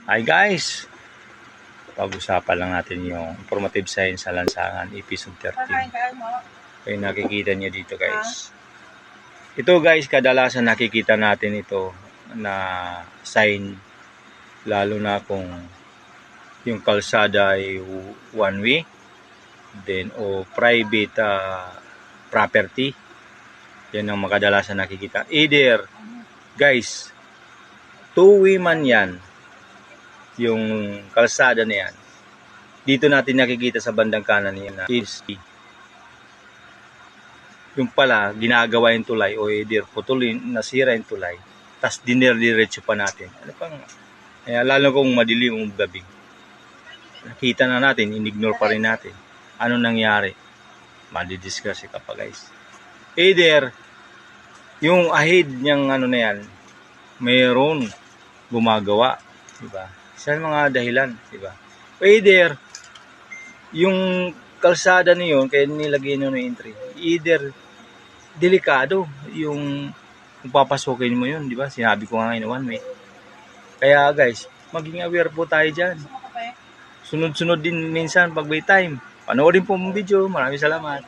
Hi guys! Pag-usapan lang natin yung informative science sa lansangan, episode 13. Kaya nakikita niyo dito guys. Ito guys, kadalasan nakikita natin ito na sign, lalo na kung yung kalsada ay one way, then o private property. Yan ang makadalasan nakikita. Either guys, two-way man yan, yung kalsada na yan. Dito natin nakikita sa bandang kanan yan na is yung pala ginagawa yung tulay o either putulin, nasira yung tulay, tas dinirdiretso pa natin. Ano pang, lalo kung madilim o gabi, nakita na natin, inignore pa rin natin. Ano nangyari? Madidiscuss ka pa guys. Either yung ahead niyang ano na yan, mayroon gumagawa, diba? Sa mga dahilan, diba? Either yung kalsada niyon kaya nilagay nyo na entry, either delikado yung papasokin mo yun, diba? Sinabi ko nga ngayon, one way. Kaya guys, maging aware po tayo dyan. Sunod-sunod din minsan pag may time. Panoorin po mong video. Maraming salamat.